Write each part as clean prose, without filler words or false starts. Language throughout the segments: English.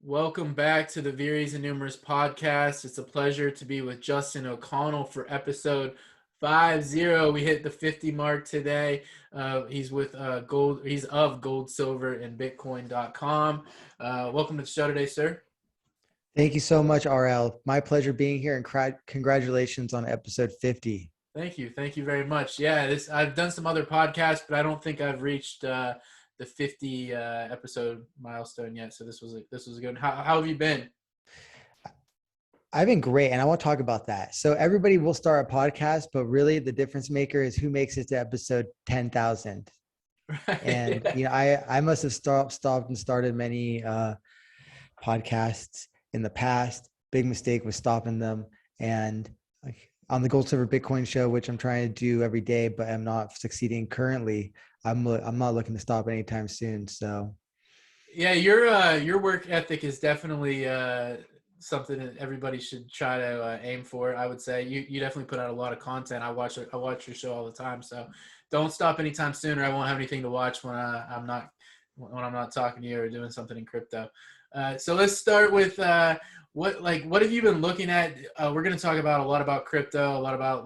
Welcome back to the Vires and Numeris podcast. It's a pleasure to be with Justin O'Connell for episode 50. We hit the 50 mark today. He's with He's of GoldSilverBitcoin.com. Welcome to the show today, sir. Thank you so much, RL. My pleasure being here, and congratulations on episode 50. Thank you. Thank you very much. Yeah, I've done some other podcasts, but I don't think I've reached the 50 episode milestone yet. So this was a good. How have you been? I've been great, and I want to talk about that. So everybody will start a podcast, but really the difference maker is who makes it to episode 10,000. Right. And I must have stopped and started many podcasts in the past. Big mistake was stopping them. And on the Gold Silver Bitcoin show, which I'm trying to do every day, but I'm not succeeding currently, I'm not looking to stop anytime soon. So yeah, your work ethic is definitely something that everybody should try to aim for. I would say you definitely put out a lot of content. I watch your show all the time, so don't stop anytime soon, or I won't have anything to watch when I'm not talking to you or doing something in crypto. So let's start with what have you been looking at? We're going to talk about a lot about crypto, a lot about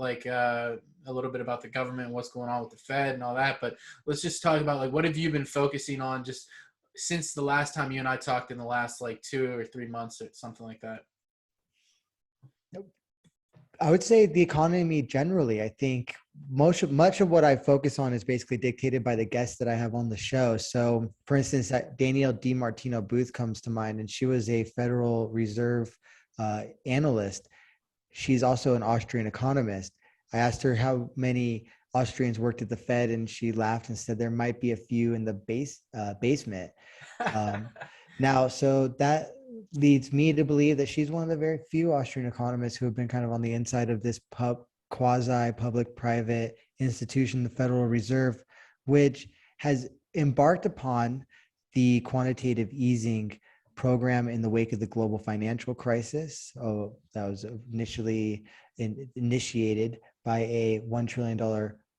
a little bit about the government, what's going on with the Fed and all that. But let's just talk about what have you been focusing on just since the last time you and I talked in the last 2 or 3 months or something like that. I would say the economy generally. I think much of what I focus on is basically dictated by the guests that I have on the show. So, for instance, Danielle DiMartino Booth comes to mind, and she was a Federal Reserve analyst. She's also an Austrian economist. I asked her how many Austrians worked at the Fed, and she laughed and said there might be a few in the basement. Now, so that leads me to believe that she's one of the very few Austrian economists who have been kind of on the inside of this quasi-public-private institution, the Federal Reserve, which has embarked upon the quantitative easing program in the wake of the global financial crisis. That was initially initiated by a $1 trillion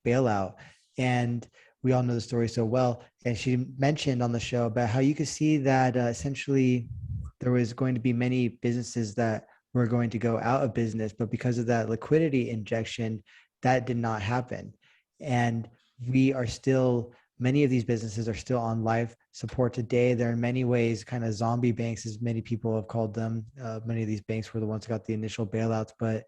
bailout. And we all know the story so well. And she mentioned on the show about how you could see that essentially there was going to be many businesses that were going to go out of business, but because of that liquidity injection, that did not happen. And many of these businesses are still on life support today. They're in many ways kind of zombie banks, as many people have called them. Many of these banks were the ones who got the initial bailouts, but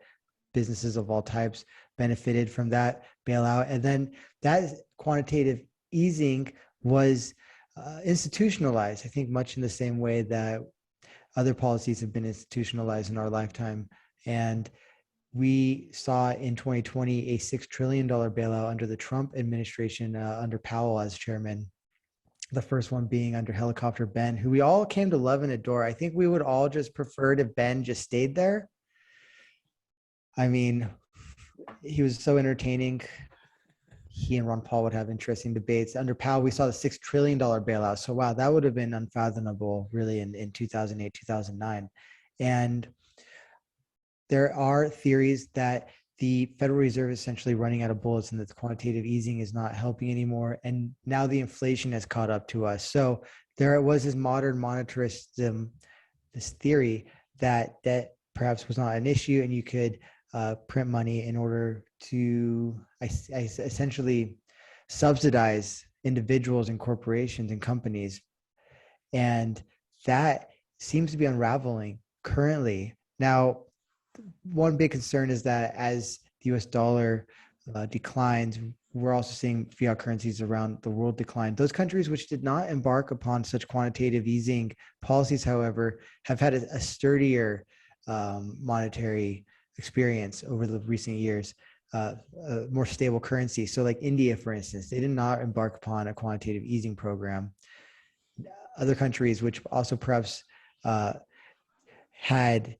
businesses of all types benefited from that bailout. And then that quantitative easing was institutionalized, I think, much in the same way that other policies have been institutionalized in our lifetime. And we saw in 2020 a $6 trillion bailout under the Trump administration, under Powell as chairman. The first one being under Helicopter Ben, who we all came to love and adore. I think we would all just prefer if Ben just stayed there. I mean, he was so entertaining. He and Ron Paul would have interesting debates. Under Powell, we saw the $6 trillion bailout. So, wow, that would have been unfathomable, really, in 2008, 2009. And there are theories that the Federal Reserve is essentially running out of bullets and that the quantitative easing is not helping anymore. And now the inflation has caught up to us. So there was this modern monetarism, this theory that debt perhaps was not an issue and you could print money in order to essentially subsidize individuals and corporations and companies. And that seems to be unraveling currently. Now, one big concern is that as the US dollar declines, we're also seeing fiat currencies around the world decline. Those countries which did not embark upon such quantitative easing policies, however, have had a sturdier monetary experience over the recent years, a more stable currency. So like India, for instance, they did not embark upon a quantitative easing program. Other countries which also perhaps had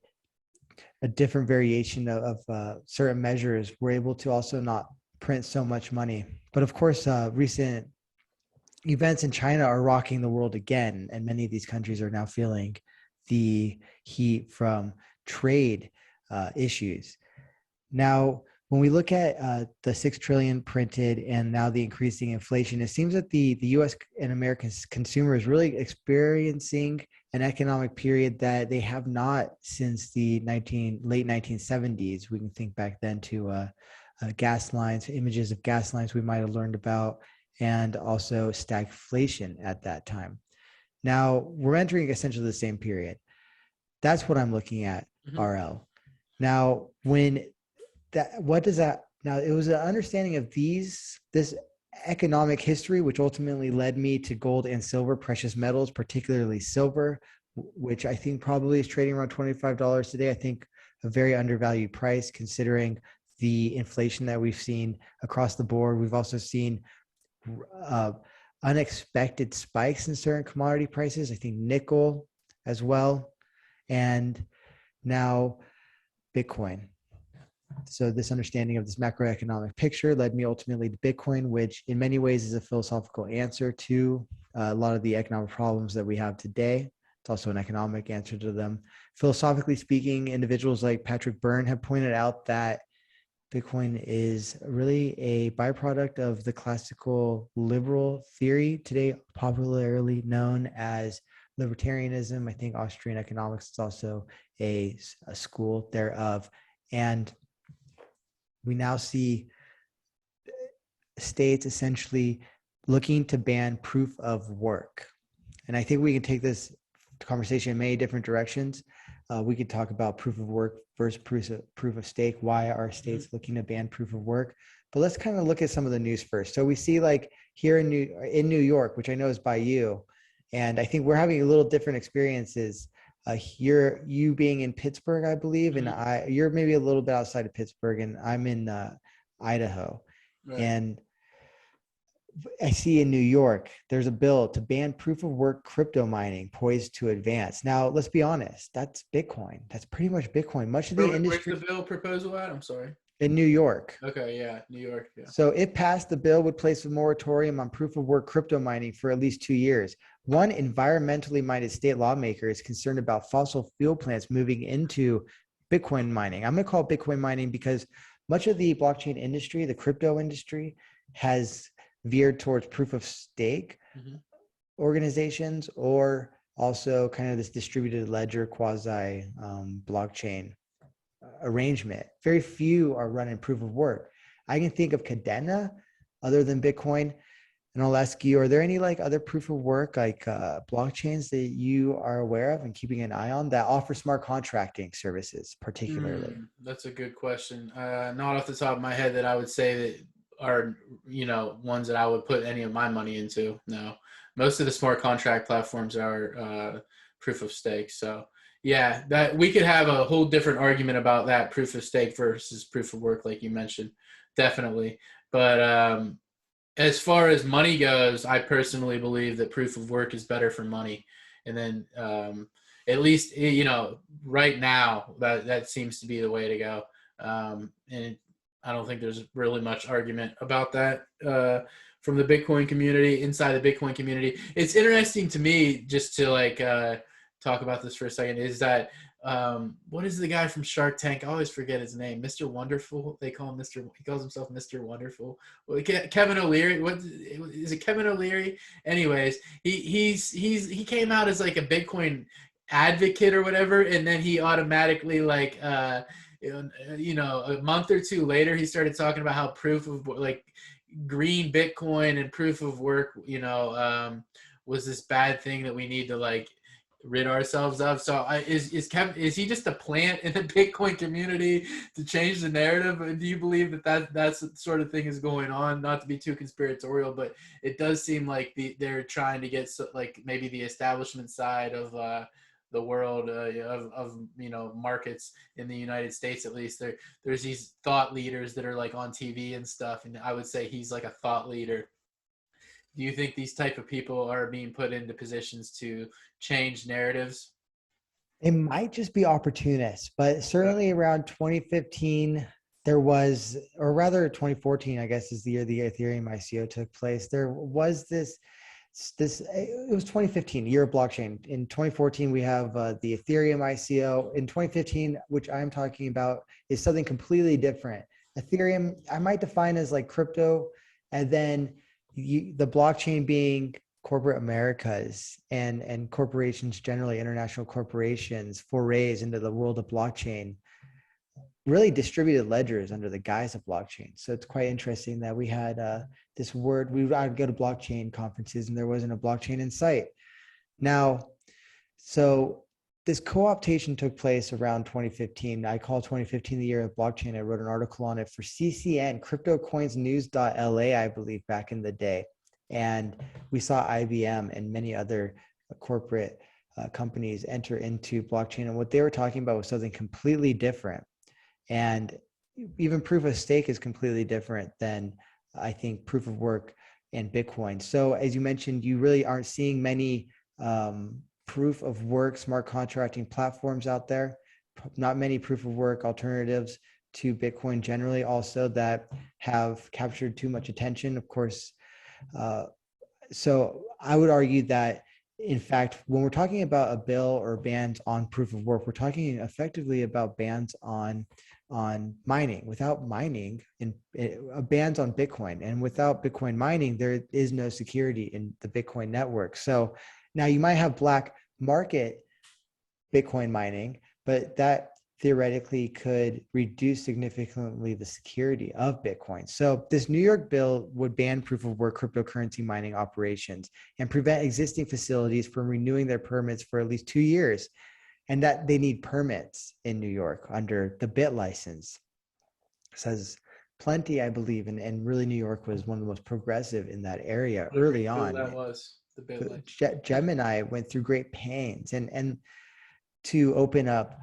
a different variation of certain measures were able to also not print so much money. But of course, recent events in China are rocking the world again, and many of these countries are now feeling the heat from trade issues. Now, when we look at the $6 trillion printed and now the increasing inflation, it seems that the U.S. and American consumer is really experiencing an economic period that they have not since the late 1970s. We can think back then to gas lines, images of gas lines we might have learned about, and also stagflation at that time. Now we're entering essentially the same period. That's what I'm looking at, RL. Now, what does that, now it was an understanding of this economic history, which ultimately led me to gold and silver, precious metals, particularly silver, which I think probably is trading around $25 today. I think a very undervalued price considering the inflation that we've seen across the board. We've also seen unexpected spikes in certain commodity prices. I think nickel as well. And now Bitcoin. So this understanding of this macroeconomic picture led me ultimately to Bitcoin, which in many ways is a philosophical answer to a lot of the economic problems that we have today. It's also an economic answer to them. Philosophically speaking, individuals like Patrick Byrne have pointed out that Bitcoin is really a byproduct of the classical liberal theory, today popularly known as libertarianism. I think Austrian economics is also a school thereof. And we now see states essentially looking to ban proof of work. And I think we can take this conversation in many different directions. We could talk about proof of work versus proof of stake. Why are states looking to ban proof of work? But let's kind of look at some of the news first. So we see like here in New York, which I know is by you, and I think we're having a little different experiences. You being in Pittsburgh, I believe, and you're maybe a little bit outside of Pittsburgh, and I'm in Idaho. Right. And I see in New York, there's a bill to ban proof of work crypto mining poised to advance. Now, let's be honest, that's Bitcoin. That's pretty much Bitcoin. Much of the industry. Where's the bill proposal at? I'm sorry. In New York. Okay, yeah, New York. Yeah. So if passed, the bill would place a moratorium on proof of work crypto mining for at least 2 years. One environmentally minded state lawmaker is concerned about fossil fuel plants moving into Bitcoin mining. I'm going to call it Bitcoin mining because much of the blockchain industry, the crypto industry, has veered towards proof of stake organizations, or also kind of this distributed ledger quasi blockchain arrangement. Very few are running proof of work. I can think of Cadena other than Bitcoin. And I'll ask you, are there any like other proof of work, like blockchains that you are aware of and keeping an eye on that offer smart contracting services particularly? That's a good question. Not off the top of my head that I would say that are, ones that I would put any of my money into. No, most of the smart contract platforms are proof of stake. So yeah, that we could have a whole different argument about that proof of stake versus proof of work, like you mentioned, definitely. But as far as money goes, I personally believe that proof of work is better for money. And then at least, right now, that seems to be the way to go. And I don't think there's really much argument about that from the Bitcoin community, inside the Bitcoin community. It's interesting to me, just to talk about this for a second, is that what is the guy from Shark Tank? I always forget his name. Mr. Wonderful. They call him Mr. He calls himself Mr. Wonderful. Well, Kevin O'Leary. What is it? Kevin O'Leary. Anyways, he came out as like a Bitcoin advocate or whatever, and then he automatically a month or two later, he started talking about how proof of like green Bitcoin and proof of work, was this bad thing that we need to like rid ourselves of. So is he just a plant in the Bitcoin community to change the narrative? Do you believe that's the sort of thing is going on? Not to be too conspiratorial, but it does seem like they're trying to get like maybe the establishment side of the world of markets in the United States, at least there's these thought leaders that are like on TV and stuff, and I would say he's like a thought leader. Do you think these type of people are being put into positions to change narratives? It might just be opportunists, but certainly around 2015 there was, or rather 2014 I guess is the year the Ethereum Ico took place. There was this it was 2015, year of blockchain. In 2014 we have the Ethereum Ico. In 2015, which I'm talking about, is something completely different. Ethereum I might define as like crypto, and then the blockchain being corporate Americas and corporations generally, international corporations, forays into the world of blockchain, really distributed ledgers under the guise of blockchain. So it's quite interesting that we had this word. I'd go to blockchain conferences and there wasn't a blockchain in sight. Now, so this co-optation took place around 2015. I call 2015 the year of blockchain. I wrote an article on it for CCN, CryptoCoinsNews.la, I believe, back in the day. And we saw IBM and many other corporate companies enter into blockchain. And what they were talking about was something completely different. And even proof of stake is completely different than, I think, proof of work and Bitcoin. So as you mentioned, you really aren't seeing many proof of work smart contracting platforms out there. Not many proof of work alternatives to Bitcoin generally, also that have captured too much attention, of course. So I would argue that, in fact, when we're talking about a bill or bans on proof of work, we're talking effectively about bans on mining. Without mining, bans on Bitcoin, and without Bitcoin mining, there is no security in the Bitcoin network. So now you might have black market Bitcoin mining, but that theoretically could reduce significantly the security of Bitcoin. So this New York bill would ban proof of work cryptocurrency mining operations and prevent existing facilities from renewing their permits for at least 2 years. And that they need permits in New York under the BIT license. It says plenty, I believe, and really New York was one of the most progressive in that area early on. That was the BIT. Gemini went through great pains and to open up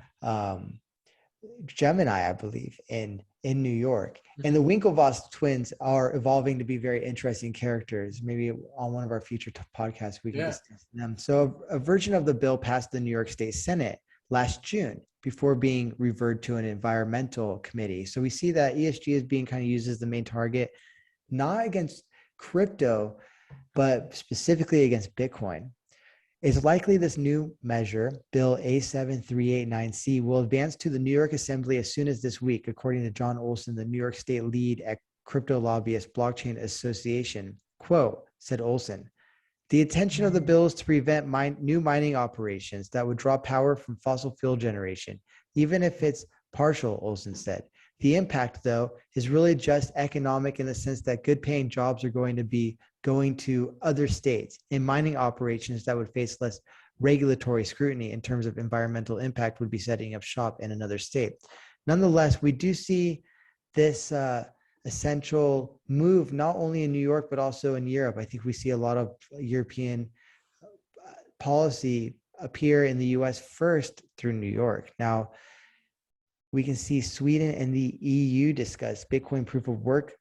Gemini, I believe, in New York. And the Winklevoss twins are evolving to be very interesting characters. Maybe on one of our future podcasts, we can discuss them. So a version of the bill passed the New York State Senate last June before being referred to an environmental committee. So we see that ESG is being kind of used as the main target, not against crypto, but specifically against Bitcoin. It's likely this new measure, Bill A7389C, will advance to the New York Assembly as soon as this week, according to John Olson, the New York State lead at Crypto Lobbyist Blockchain Association. Quote, said Olson, the intention of the bill is to prevent new mining operations that would draw power from fossil fuel generation, even if it's partial, Olson said. The impact, though, is really just economic in the sense that good paying jobs are going to be going to other states in mining operations that would face less regulatory scrutiny in terms of environmental impact would be setting up shop in another state. Nonetheless, we do see this essential move, not only in New York, but also in Europe. I think we see a lot of European policy appear in the US first through New York. Now, we can see Sweden and the EU discuss Bitcoin proof of work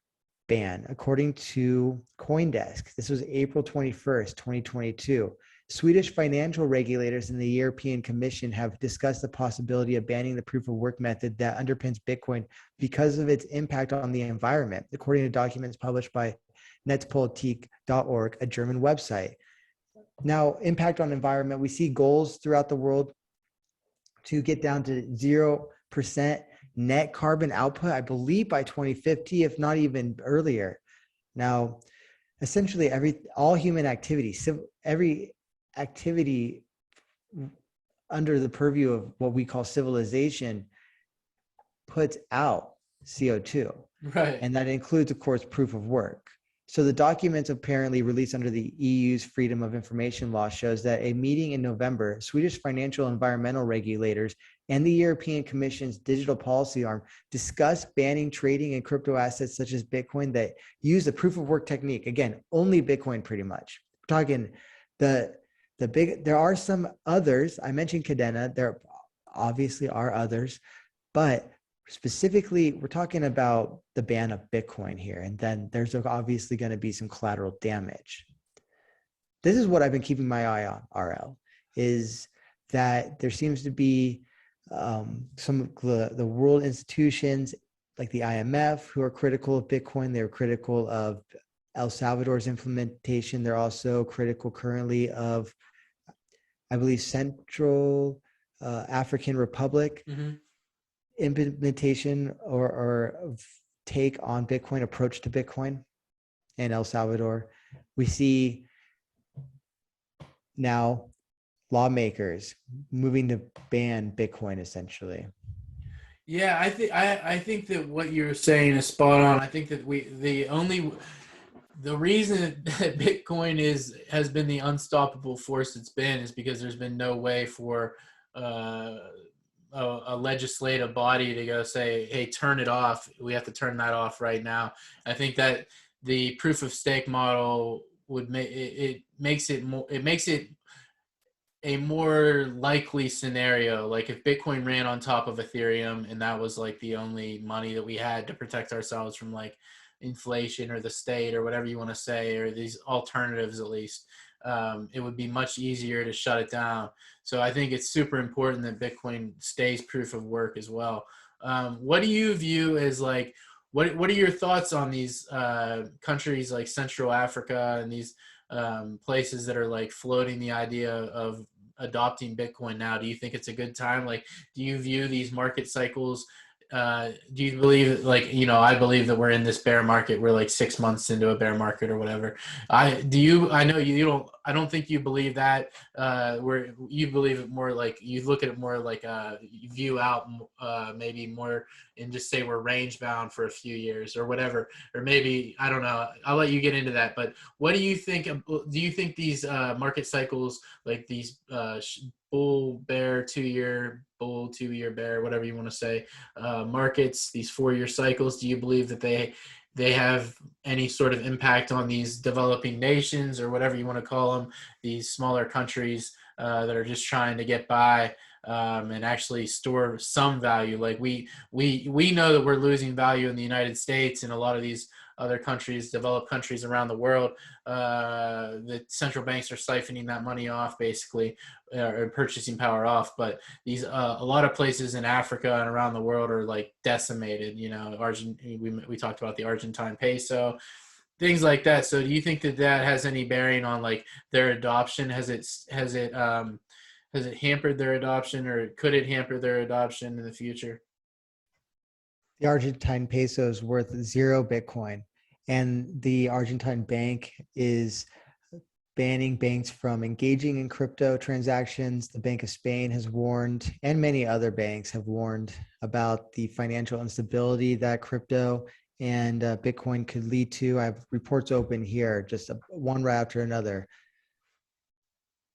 ban, according to CoinDesk. This was April 21st, 2022. Swedish financial regulators and the European Commission have discussed the possibility of banning the proof of work method that underpins Bitcoin because of its impact on the environment, according to documents published by Netzpolitik.org, a German website. Now, impact on environment, we see goals throughout the world to get down to 0% net carbon output, I believe by 2050, if not even earlier. Now, essentially all human activity, every activity under the purview of what we call civilization puts out CO2. Right. And that includes, of course, proof of work. So the documents apparently released under the EU's Freedom of Information law shows that a meeting in November, Swedish financial environmental regulators and the European Commission's digital policy arm discussed banning trading in crypto assets such as Bitcoin that use the proof of work technique. Again, only Bitcoin pretty much. We're talking there are some others. I mentioned Cadena. There obviously are others, but specifically, we're talking about the ban of Bitcoin here, and then there's obviously going to be some collateral damage. This is what I've been keeping my eye on, RL, is that there seems to be some of the world institutions like the IMF who are critical of Bitcoin. They're critical of El Salvador's implementation. They're also critical currently of, I believe, Central African Republic. Mm-hmm. Implementation or take on Bitcoin, approach to Bitcoin in El Salvador. We see now lawmakers moving to ban Bitcoin essentially. Yeah, I think that what you're saying is spot on. I think that the reason that Bitcoin has been the unstoppable force it's been is because there's been no way for uh, a legislative body to go say, "Hey, turn it off. We have to turn that off right now." I think that the proof of stake model would make it makes it more it makes it a more likely scenario. Like if Bitcoin ran on top of Ethereum and that was like the only money that we had to protect ourselves from like inflation or the state or whatever you want to say, or these alternatives at least, it would be much easier to shut it down. So I think it's super important that Bitcoin stays proof of work as well. What do you view as like, what are your thoughts on these countries like Central Africa and these places that are like floating the idea of adopting Bitcoin now? Do you think it's a good time? Like, do you view these market cycles? Do you believe, like, I believe that we're in this bear market. We're like 6 months into a bear market or whatever. I know you don't, I don't think you believe that, where you believe it more like, you look at it more like, you view out, maybe more and just say we're range bound for a few years or whatever, or maybe, I don't know. I'll let you get into that. But what do you think? Do you think these market cycles, like these bull bear 2 year bull 2 year bear, whatever you want to say, markets, these 4 year cycles, do you believe that they have any sort of impact on these developing nations or whatever you want to call them, these smaller countries that are just trying to get by, and actually store some value? Like we know that we're losing value in the United States and a lot of these other countries, developed countries around the world. The central banks are siphoning that money off, basically, or purchasing power off. But these a lot of places in Africa and around the world are like decimated. We talked about the Argentine peso, things like that. So do you think that that has any bearing on like their adoption? Has it hampered their adoption, or could it hamper their adoption in the future? The Argentine peso is worth 0 Bitcoin, and the Argentine bank is banning banks from engaging in crypto transactions. The Bank of Spain has warned, and many other banks have warned about the financial instability that crypto and Bitcoin could lead to. I have reports open here, just one right after another.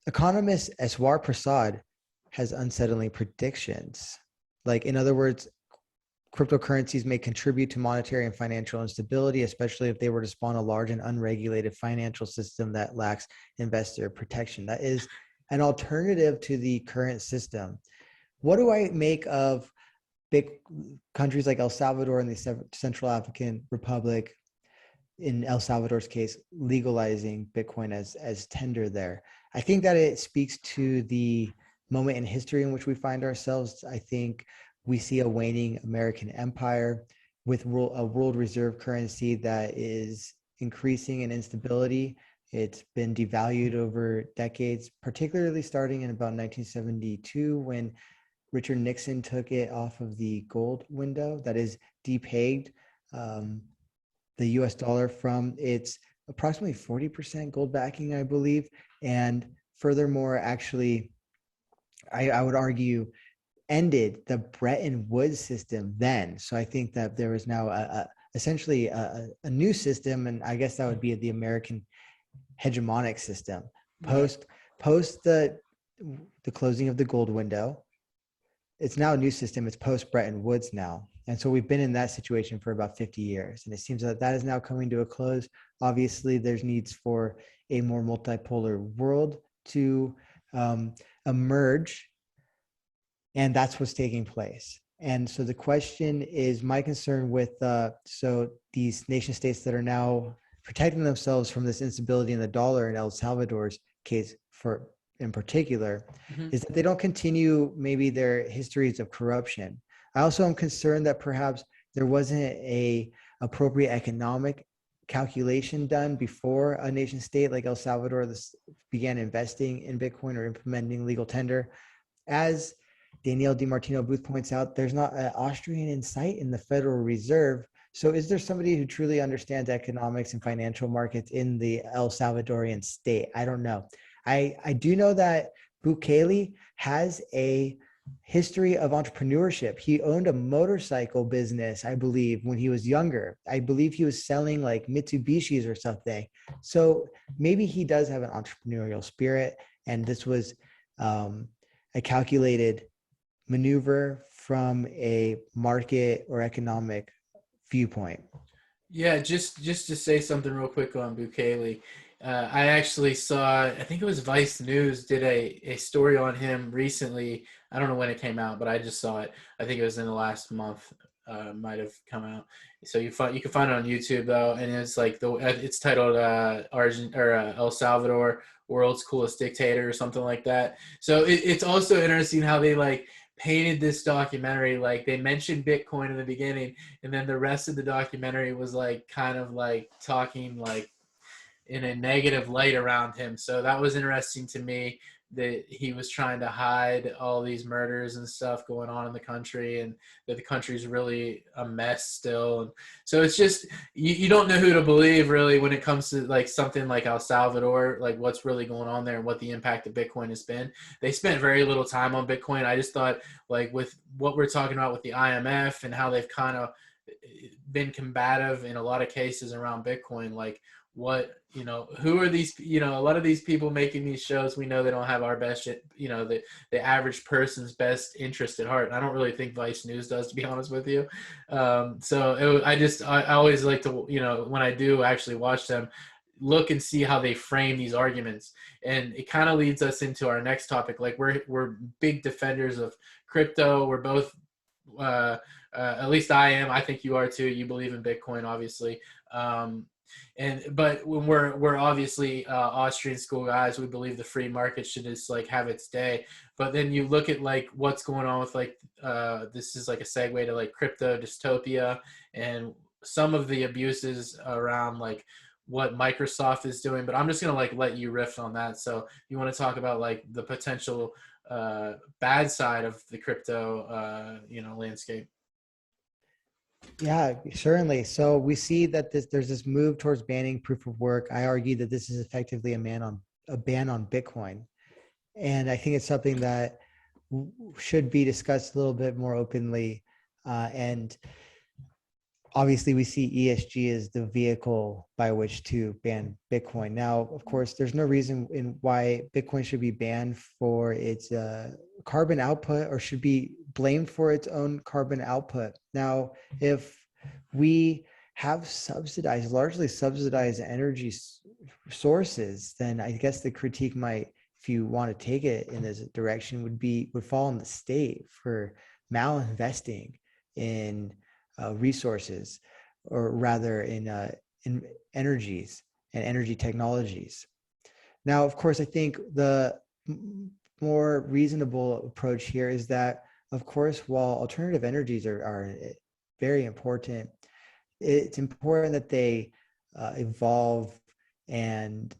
Economist Eswar Prasad has unsettling predictions. Like, in other words, cryptocurrencies may contribute to monetary and financial instability, especially if they were to spawn a large and unregulated financial system that lacks investor protection. That is an alternative to the current system. What do I make of big countries like El Salvador and the Central African Republic, in El Salvador's case, legalizing Bitcoin as tender there? I think that it speaks to the moment in history in which we find ourselves. I think we see a waning American empire with a world reserve currency that is increasing in instability. It's been devalued over decades, particularly starting in about 1972 when Richard Nixon took it off of the gold window, that is depegged the US dollar from its approximately 40% gold backing, I believe. And furthermore, actually, I would argue, ended the Bretton Woods system then. So I think that there is now essentially a new system, and I guess that would be the American hegemonic system. Post the closing of the gold window, it's now a new system. It's post Bretton Woods now. And so we've been in that situation for about 50 years. And it seems that that is now coming to a close. Obviously, there's needs for a more multipolar world to emerge. And that's what's taking place. And so the question is, my concern with so these nation states that are now protecting themselves from this instability in the dollar, in El Salvador's case in particular, is that they don't continue maybe their histories of corruption. I also am concerned that perhaps there wasn't a appropriate economic calculation done before a nation state like El Salvador began investing in Bitcoin or implementing legal tender. As Danielle DiMartino Booth points out, there's not an Austrian in sight in the Federal Reserve. So is there somebody who truly understands economics and financial markets in the El Salvadorian state? I don't know. I do know that Bukele has a history of entrepreneurship. He owned a motorcycle business, I believe, when he was younger. I believe he was selling like Mitsubishis or something. So maybe he does have an entrepreneurial spirit, and this was a calculated maneuver from a market or economic viewpoint. Yeah, just to say something real quick on Bukele. I actually saw, I think it was Vice News did a story on him recently. I don't know when it came out, but I just saw it. I think it was in the last month. Might have come out. So you can find it on YouTube though, and it's like it's titled El Salvador, World's Coolest Dictator or something like that. So it's also interesting how they like painted this documentary. Like they mentioned Bitcoin in the beginning, and then the rest of the documentary was like kind of like talking like in a negative light around him. So that was interesting to me, that he was trying to hide all these murders and stuff going on in the country, and that the country's really a mess still. And so it's just, you don't know who to believe really when it comes to like something like El Salvador, like what's really going on there and what the impact of Bitcoin has been. They spent very little time on Bitcoin. I just thought like with what we're talking about with the IMF and how they've kind of been combative in a lot of cases around Bitcoin, like what, who are these, a lot of these people making these shows, we know they don't have our best, the average person's best interest at heart. And I don't really think Vice News does, to be honest with you. I always like to, when I do actually watch them, look and see how they frame these arguments. And it kind of leads us into our next topic. Like we're big defenders of crypto. We're both, at least I am. I think you are too. You believe in Bitcoin, obviously. But when we're obviously Austrian school guys, we believe the free market should just like have its day. But then you look at like what's going on with like this is like a segue to like crypto dystopia and some of the abuses around like what Microsoft is doing. But I'm just gonna like let you riff on that. So you want to talk about like the potential bad side of the crypto landscape? Yeah, certainly. So we see that there's this move towards banning proof of work. I argue that this is effectively a ban on Bitcoin, and I think it's something that should be discussed a little bit more openly. And obviously, we see ESG as the vehicle by which to ban Bitcoin. Now, of course, there's no reason in why Bitcoin should be banned for its carbon output or should be blamed for its own carbon output. Now, if we have largely subsidized energy sources, then I guess the critique might, if you want to take it in this direction, would fall on the state for malinvesting in resources, or rather in energies and energy technologies. Now, of course, I think the more reasonable approach here is that, of course, while alternative energies are very important, it's important that they evolve and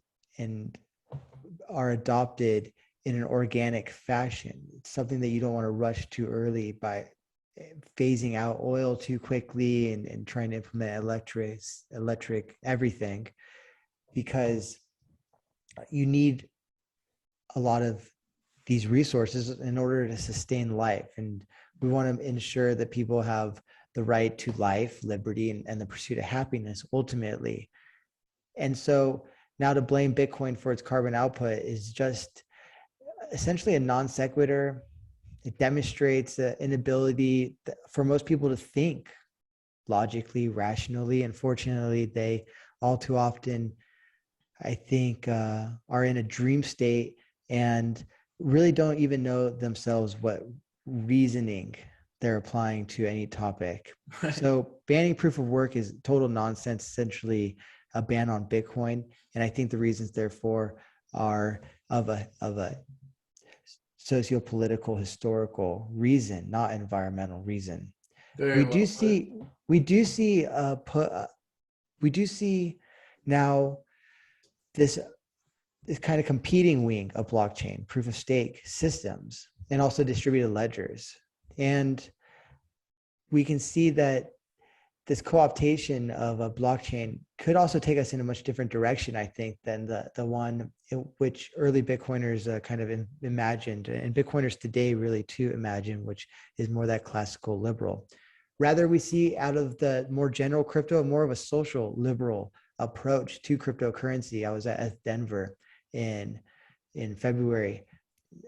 are adopted in an organic fashion. It's something that you don't want to rush too early by phasing out oil too quickly and trying to implement electric everything, because you need a lot of these resources in order to sustain life. And we want to ensure that people have the right to life, liberty, and the pursuit of happiness ultimately. And so now to blame Bitcoin for its carbon output is just essentially a non sequitur. It demonstrates the inability for most people to think logically, rationally. Unfortunately, they all too often, I think, are in a dream state and really don't even know themselves what reasoning they're applying to any topic. So banning proof of work is total nonsense, essentially a ban on Bitcoin. And I think the reasons therefore are of a socio-political, historical reason, not environmental reason. We do see now this kind of competing wing of blockchain, proof of stake systems, and also distributed ledgers. And we can see that this co-optation of a blockchain could also take us in a much different direction, I think, than the one in which early Bitcoiners kind of imagined, and Bitcoiners today really too imagine, which is more that classical liberal. Rather, we see out of the more general crypto, more of a social liberal approach to cryptocurrency. I was at Denver in February,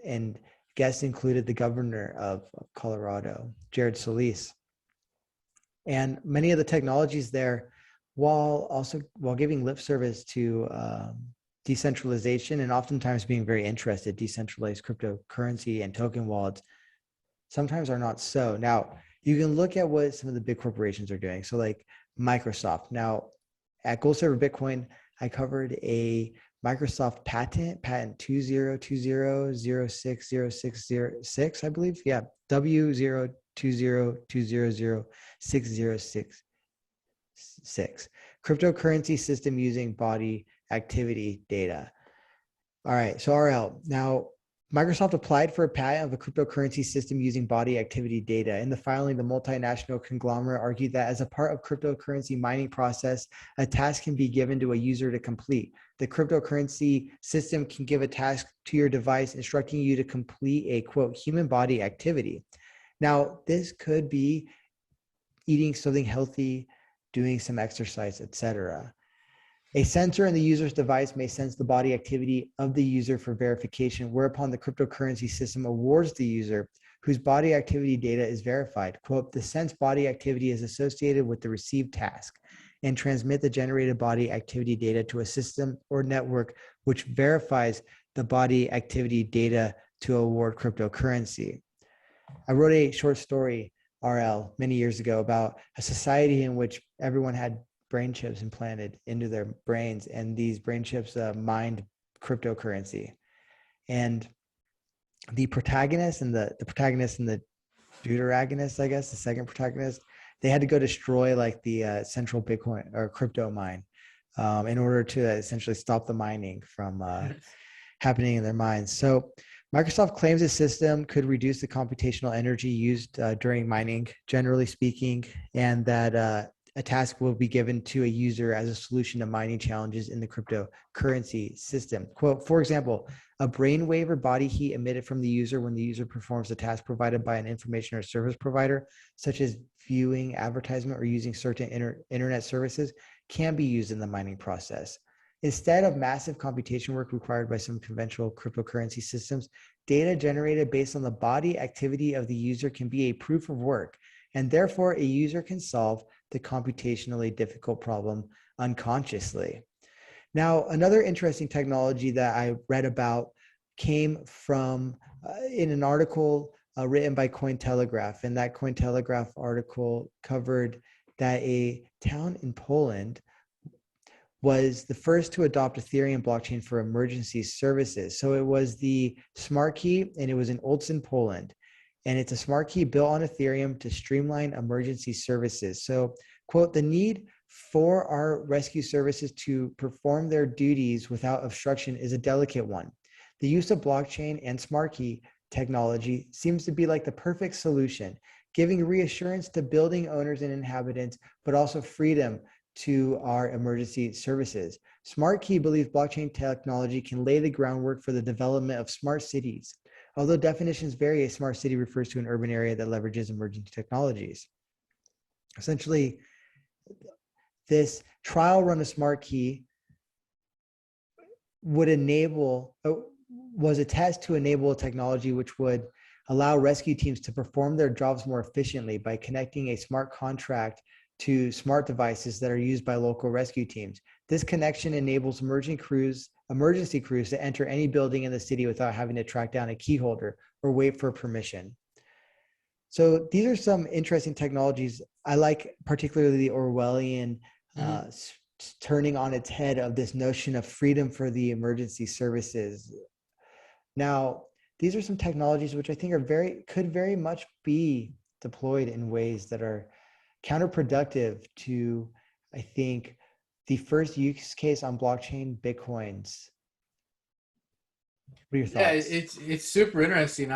and guests included the governor of Colorado, Jared Solis. And many of the technologies there, while giving lip service to decentralization and oftentimes being very interested, decentralized cryptocurrency and token wallets, sometimes are not so. Now, you can look at what some of the big corporations are doing. So like Microsoft. Now, at GoldSilverBitcoin, I covered a Microsoft patent 2020606066, I believe. Yeah, W020200606. Cryptocurrency system using body activity data. All right, so RL. Now, Microsoft applied for a patent of a cryptocurrency system using body activity data. In the filing, the multinational conglomerate argued that as a part of cryptocurrency mining process, a task can be given to a user to complete. The cryptocurrency system can give a task to your device instructing you to complete a, quote, human body activity. Now, this could be eating something healthy, doing some exercise, etc. A sensor in the user's device may sense the body activity of the user for verification, whereupon the cryptocurrency system awards the user whose body activity data is verified. Quote, the sense body activity is associated with the received task and transmit the generated body activity data to a system or network which verifies the body activity data to award cryptocurrency. I wrote a short story, RL, many years ago about a society in which everyone had brain chips implanted into their brains, and these brain chips mined cryptocurrency. And the protagonist and the deuteragonist, I guess, the second protagonist, they had to go destroy like the central Bitcoin or crypto mine in order to essentially stop the mining from happening in their minds. So Microsoft claims the system could reduce the computational energy used during mining, generally speaking, and that a task will be given to a user as a solution to mining challenges in the cryptocurrency system. Quote, for example, a brainwave or body heat emitted from the user when the user performs a task provided by an information or service provider, such as viewing advertisement or using certain internet services, can be used in the mining process. Instead of massive computation work required by some conventional cryptocurrency systems, data generated based on the body activity of the user can be a proof of work, and therefore a user can solve the computationally difficult problem unconsciously. Now, another interesting technology that I read about came from in an article written by Cointelegraph, and that Cointelegraph article covered that a town in Poland was the first to adopt Ethereum blockchain for emergency services. So it was the smart key, and it was in Olsztyn, Poland. And it's a smart key built on Ethereum to streamline emergency services. So, quote, the need for our rescue services to perform their duties without obstruction is a delicate one. The use of blockchain and smart key technology seems to be like the perfect solution, giving reassurance to building owners and inhabitants, but also freedom to our emergency services. Smart Key believes blockchain technology can lay the groundwork for the development of smart cities. Although definitions vary, a smart city refers to an urban area that leverages emerging technologies. Essentially, this trial run of smart key was a test to enable a technology which would allow rescue teams to perform their jobs more efficiently by connecting a smart contract to smart devices that are used by local rescue teams. This connection enables emergency crews to enter any building in the city without having to track down a key holder or wait for permission. So these are some interesting technologies. I like particularly the Orwellian turning on its head of this notion of freedom for the emergency services. Now, these are some technologies which I think could very much be deployed in ways that are counterproductive to, I think, the first use case on blockchain, Bitcoins. What are your Yeah, thoughts? it's super interesting.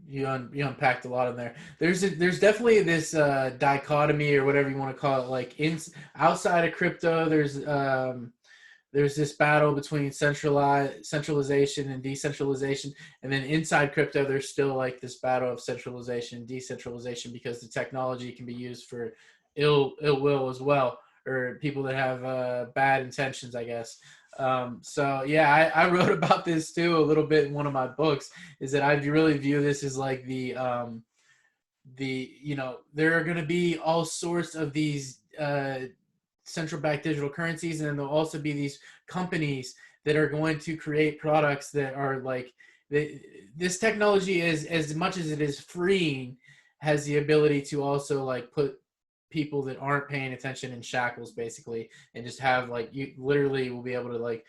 You unpacked a lot in there. There's definitely this dichotomy or whatever you want to call it. Like outside of crypto, there's this battle between centralization and decentralization, and then inside crypto, there's still like this battle of centralization and decentralization because the technology can be used for ill will as well, or people that have bad intentions, I guess. So yeah, I wrote about this too a little bit in one of my books. Is that I really view this as like there are going to be all sorts of these central bank digital currencies, and then there'll also be these companies that are going to create products that are like this technology is, as much as it is freeing, has the ability to also like put people that aren't paying attention in shackles basically, and just have like you literally will be able to like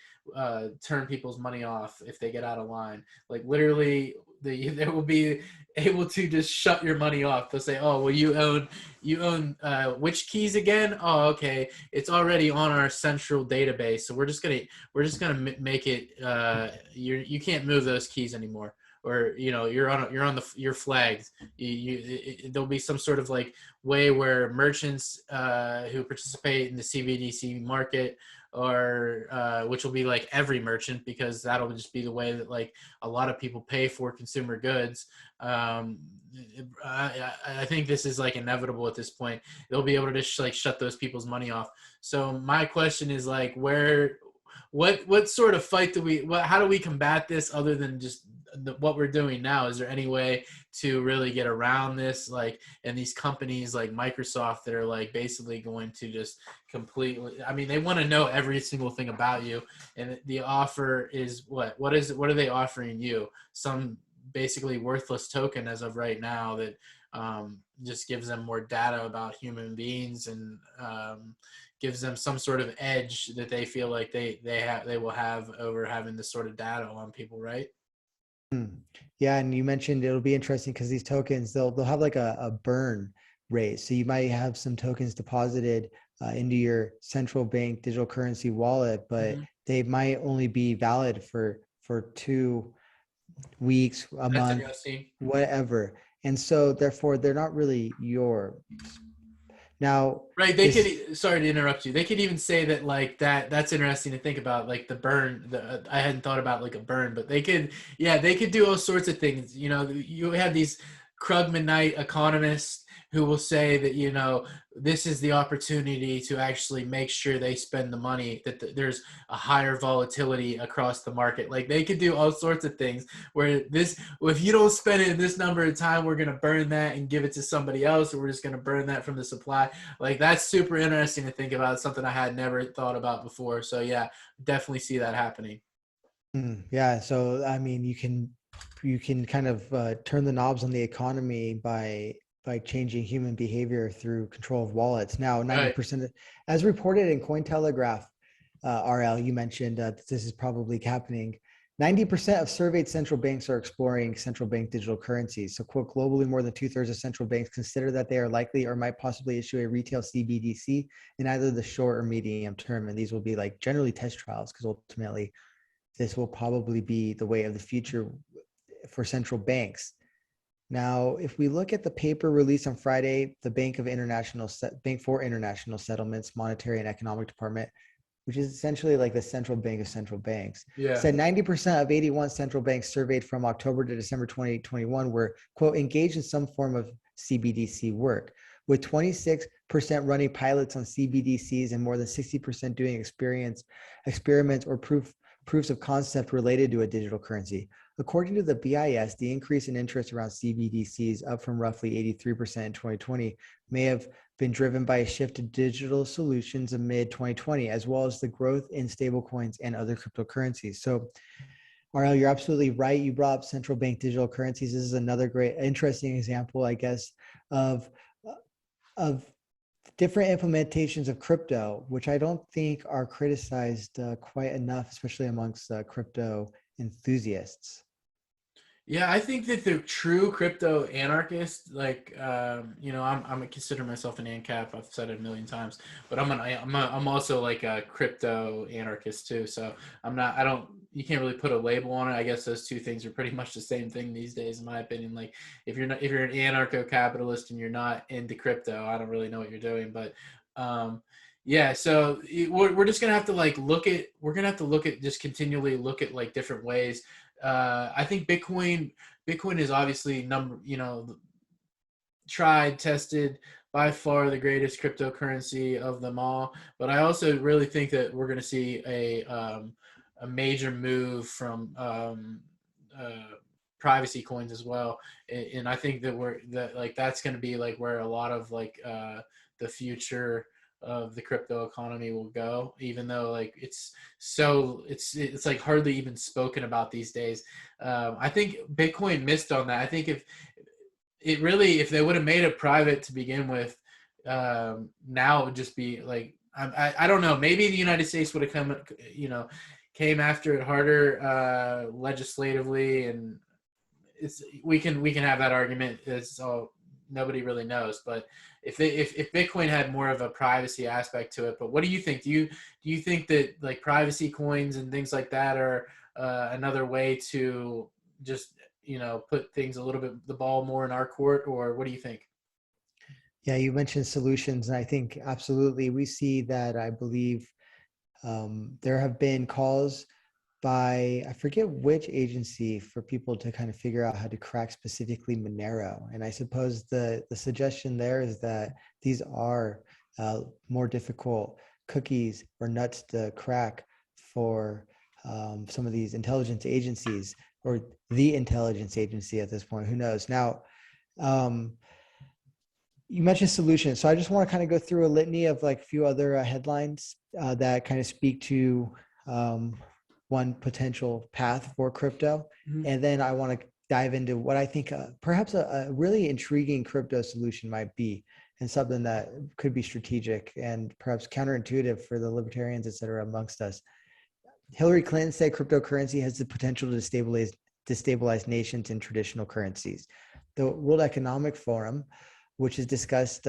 turn people's money off if they get out of line, like literally they will be able to just shut your money off. They'll say, oh well, you own which keys again? Oh, okay, it's already on our central database, so we're just gonna make it you can't move those keys anymore, or you're flagged. There'll be some sort of like way where merchants who participate in the CBDC market, or which will be like every merchant, because that'll just be the way that like a lot of people pay for consumer goods. um, I think this is like inevitable at this point. They'll be able to just like shut those people's money off. So my question is like, what sort of fight how do we combat this other than just what we're doing now? Is there any way to really get around this, like, and these companies like Microsoft that are like basically going to just completely, I mean, they want to know every single thing about you, and the offer is what are they offering you? Some basically worthless token as of right now that just gives them more data about human beings, and gives them some sort of edge that they feel like they will have over having this sort of data on people, right? Hmm. Yeah, and you mentioned it'll be interesting because these tokens they'll have like a burn rate. So you might have some tokens deposited into your central bank digital currency wallet, but Mm-hmm. they might only be valid for 2 weeks, a That's month, interesting. whatever. And so therefore they're not really your. Now Right, they this. could. Sorry to interrupt you. They could even say that like that's interesting to think about, like the burn. I hadn't thought about like a burn, but they could. Yeah, they could do all sorts of things. You have these Krugmanite economists who will say that this is the opportunity to actually make sure they spend the money, that there's a higher volatility across the market. Like they could do all sorts of things where if you don't spend it in this number of time, we're gonna burn that and give it to somebody else, or we're just gonna burn that from the supply. Like that's super interesting to think about. It's something I had never thought about before. So yeah, definitely see that happening. Yeah, so I mean, you can kind of turn the knobs on the economy by changing human behavior through control of wallets. Now, Right. 90% as reported in Cointelegraph, RL, you mentioned that this is probably happening. 90% of surveyed central banks are exploring central bank digital currencies. So, quote, globally, more than two-thirds of central banks consider that they are likely or might possibly issue a retail CBDC in either the short or medium term. And these will be like generally test trials, because ultimately this will probably be the way of the future for central banks. Now, if we look at the paper released on Friday, the Bank for International Settlements Monetary and Economic Department, which is essentially like the central bank of central banks, Yeah. said 90% of 81 central banks surveyed from October to December 2021 were, quote, engaged in some form of CBDC work, with 26% running pilots on CBDCs and more than 60% doing experiments or proofs of concept related to a digital currency. According to the BIS, the increase in interest around CBDCs, up from roughly 83% in 2020, may have been driven by a shift to digital solutions amid 2020, as well as the growth in stablecoins and other cryptocurrencies. So, RL, you're absolutely right. You brought up central bank digital currencies. This is another great, interesting example, I guess, of of different implementations of crypto, which I don't think are criticized quite enough, especially amongst crypto enthusiasts. Yeah, I think that the true crypto anarchist, like, I'm a consider myself an ANCAP. I've said it a million times, but I'm also like a crypto anarchist too. So I'm not. I don't. you can't really put a label on it. I guess those two things are pretty much the same thing these days, in my opinion. Like if you're an anarcho-capitalist and you're not into crypto, I don't really know what you're doing. But yeah, so we're just gonna have to like we're gonna have to look at just continually look at like different ways. I think Bitcoin is obviously tried, tested, by far the greatest cryptocurrency of them all. But I also really think that we're going to see a major move from privacy coins as well. And I think that that's going to be like where a lot of like the future of the crypto economy will go, even though like it's like hardly even spoken about these days. I think Bitcoin missed on that. I think if they would have made it private to begin with, now it would just be like, I don't know, maybe the United States would have came after it harder legislatively, and we can have that argument. It's all, nobody really knows, but if Bitcoin had more of a privacy aspect to it. But what do you think? Do you think that like privacy coins and things like that are another way to just put things a little bit, the ball more in our court, or what do you think? Yeah, you mentioned solutions, and I think absolutely we see that. I believe there have been calls by, I forget which agency, for people to kind of figure out how to crack specifically Monero. And I suppose the suggestion there is that these are more difficult cookies or nuts to crack for some of these intelligence agencies, or the intelligence agency at this point. Who knows? Now, you mentioned solutions. So I just want to kind of go through a litany of like a few other headlines that kind of speak to one potential path for crypto. Mm-hmm. And then I want to dive into what I think perhaps a really intriguing crypto solution might be, and something that could be strategic and perhaps counterintuitive for the libertarians, et cetera, amongst us. Hillary Clinton said cryptocurrency has the potential to destabilize nations and traditional currencies. The World Economic Forum, which has discussed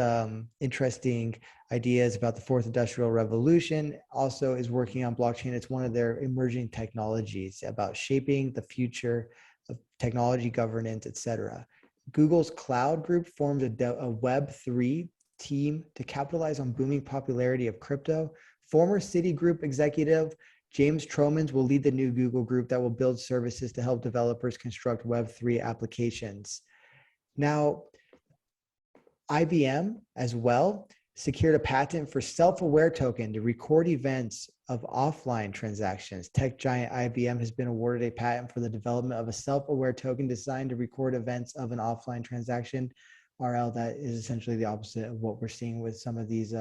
interesting ideas about the fourth industrial revolution, also is working on blockchain. It's one of their emerging technologies about shaping the future of technology governance, et cetera. Google's Cloud Group formed a Web3 team to capitalize on booming popularity of crypto. Former Citigroup executive James Tromans will lead the new Google group that will build services to help developers construct Web3 applications. Now, IBM as well secured a patent for self-aware token to record events of offline transactions. Tech giant IBM has been awarded a patent for the development of a self-aware token designed to record events of an offline transaction. RL, that is essentially the opposite of what we're seeing with some of these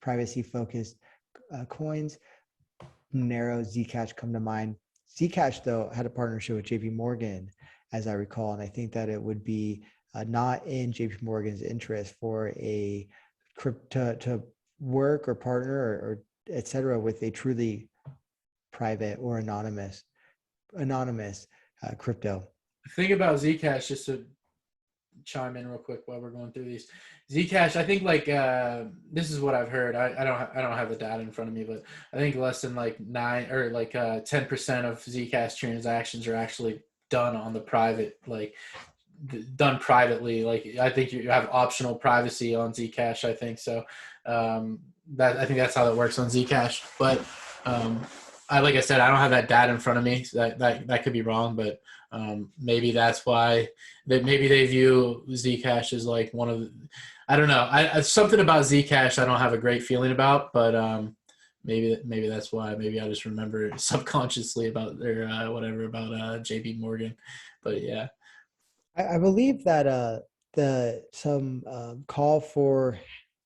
privacy-focused coins. Monero, Zcash come to mind. Zcash, though, had a partnership with JP Morgan, as I recall, and I think that it would be not in JP Morgan's interest for a crypto to work or partner or et cetera with a truly private or anonymous crypto. The thing about Zcash, just to chime in real quick while we're going through these, Zcash, I think like this is what I've heard. I don't have the data in front of me, but I think less than like 10% of Zcash transactions are actually done on the private, like done privately. Like I think you have optional privacy on Zcash, I think so. I think that's how that works on Zcash. But like I said, I don't have that data in front of me, so that could be wrong, but maybe that's why maybe they view Zcash as like one of the, I don't know. Something about Zcash I don't have a great feeling about, but maybe that's why. Maybe I just remember subconsciously about their whatever about JP Morgan. But yeah. I believe that some call for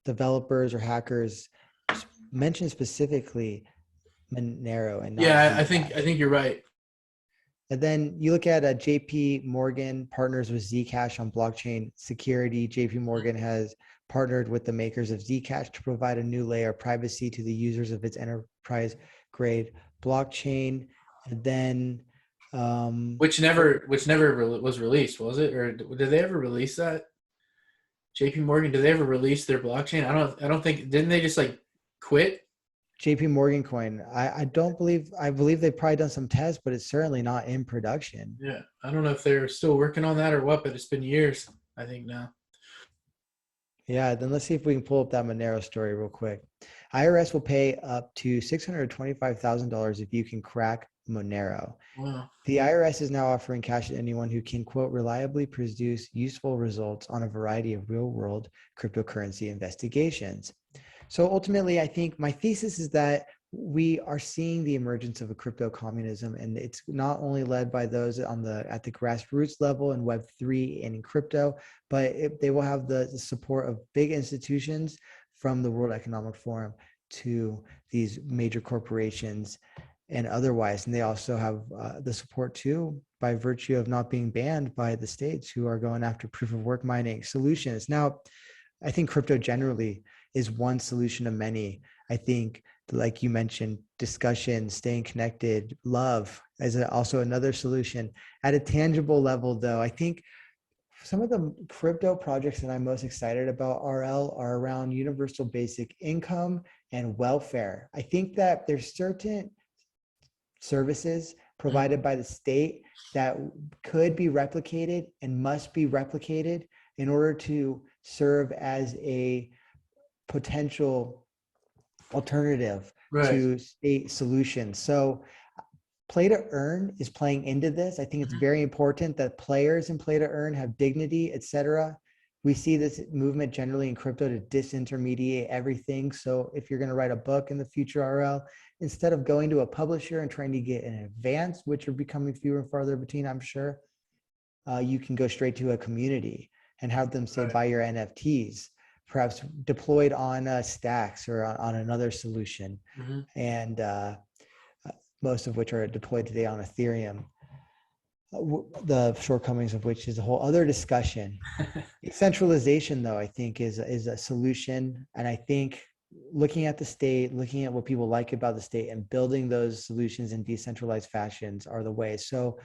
developers or hackers mentioned specifically Monero and not yeah, Zcash. I think you're right. And then you look at JP Morgan partners with Zcash on blockchain security. JP Morgan has partnered with the makers of Zcash to provide a new layer of privacy to the users of its enterprise grade blockchain. And then which never was released, was it? Or did they ever release that? JP Morgan, did they ever release their blockchain? I don't think, didn't they just like quit? JP Morgan coin. I believe they've probably done some tests, but it's certainly not in production. Yeah, I don't know if they're still working on that or what, but it's been years, I think now. Yeah, then let's see if we can pull up that Monero story real quick. IRS will pay up to $625,000 if you can crack Monero. Wow. The IRS is now offering cash to anyone who can, quote, reliably produce useful results on a variety of real world cryptocurrency investigations. So ultimately, I think my thesis is that we are seeing the emergence of a crypto communism, and it's not only led by those at the grassroots level in Web3 and in crypto, but they will have the support of big institutions from the World Economic Forum to these major corporations and otherwise. And they also have the support too by virtue of not being banned by the states who are going after proof of work mining solutions. Now, I think crypto generally is one solution of many. I think, like you mentioned, discussion, staying connected, love as also another solution. At a tangible level, though, I think some of the crypto projects that I'm most excited about, RL, are around universal basic income and welfare. I think that there's certain services provided by the state that could be replicated and must be replicated in order to serve as a potential alternative Right. to state solutions. So play to earn is playing into this. I think it's very important that players in play to earn have dignity, etc. We see this movement generally in crypto to disintermediate everything. So if you're going to write a book in the future, RL, instead of going to a publisher and trying to get an advance, which are becoming fewer and farther between, I'm sure, you can go straight to a community and have them say, buy your NFTs, perhaps deployed on stacks or on another solution. And most of which are deployed today on Ethereum. The shortcomings of which is a whole other discussion. Centralization, though, I think is a solution. And I think looking at the state, looking at what people like about the state and building those solutions in decentralized fashions are the way. So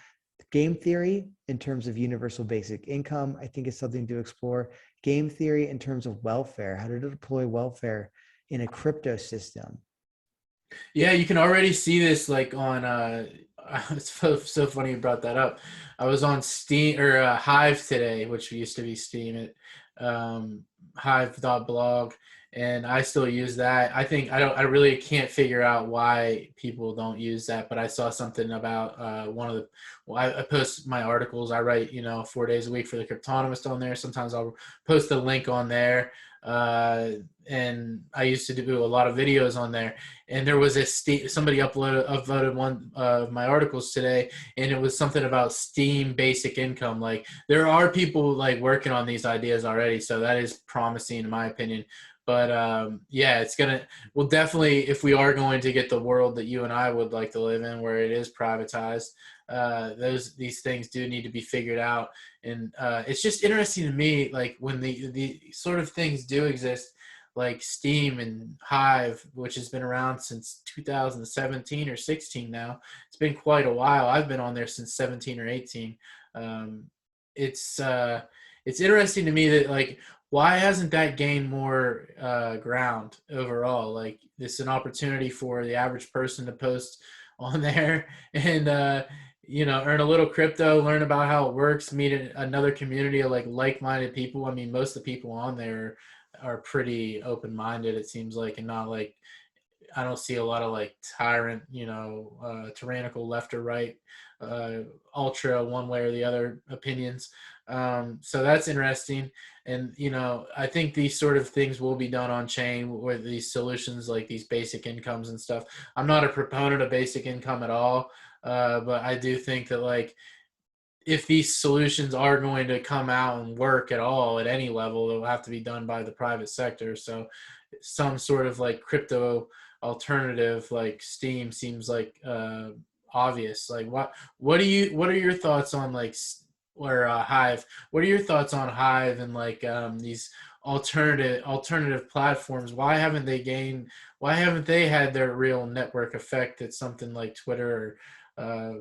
game theory in terms of universal basic income, I think is something to explore. Game theory in terms of welfare, how to deploy welfare in a crypto system. Yeah, you can already see this like on it's so funny you brought that up. I was on Steam or Hive today, which used to be Steam at hive.blog, and I still use that. I really can't figure out why people don't use that, but I saw something about I post my articles. I write 4 days a week for the Cryptonomist on there. Sometimes I'll post a link on there. And I used to do a lot of videos on there, and there was somebody upvoted one of my articles today, and it was something about Steam basic income. Like there are people like working on these ideas already, so that is promising in my opinion. But yeah, we'll definitely, if we are going to get the world that you and I would like to live in, where it is privatized, these things do need to be figured out. And it's just interesting to me, like when the sort of things do exist, like Steam and Hive, which has been around since 2017 or 16 now. It's been quite a while. I've been on there since 17 or 18. It's interesting to me that like, why hasn't that gained more ground overall? Like this is an opportunity for the average person to post on there and earn a little crypto, learn about how it works, meet another community of like-minded people. I mean, most of the people on there are pretty open-minded, it seems like, and not like, I don't see a lot of like tyrant, tyrannical left or right, ultra one way or the other opinions. So that's interesting. And, I think these sort of things will be done on chain with these solutions, like these basic incomes and stuff. I'm not a proponent of basic income at all. But I do think that like, if these solutions are going to come out and work at all at any level, it will have to be done by the private sector. So some sort of like crypto alternative like Steam seems like obvious. Like what are your thoughts on like Hive? What are your thoughts on Hive and like these alternative platforms? Why haven't they had their real network effect that something like Twitter or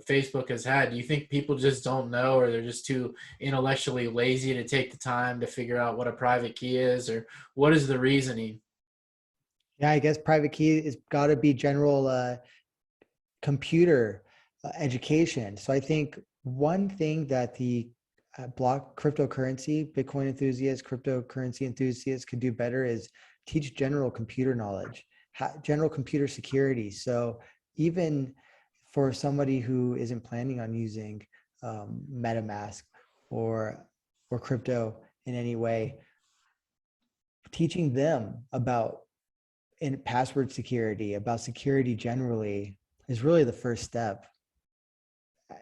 Facebook has had? Do you think people just don't know, or they're just too intellectually lazy to take the time to figure out what a private key is, or what is the reasoning? Yeah, I guess private key is got to be general computer education. So I think one thing that the block cryptocurrency, Bitcoin enthusiasts, cryptocurrency enthusiasts could do better is teach general computer knowledge, general computer security. So even for somebody who isn't planning on using MetaMask or crypto in any way, teaching them about in password security, about security generally, is really the first step.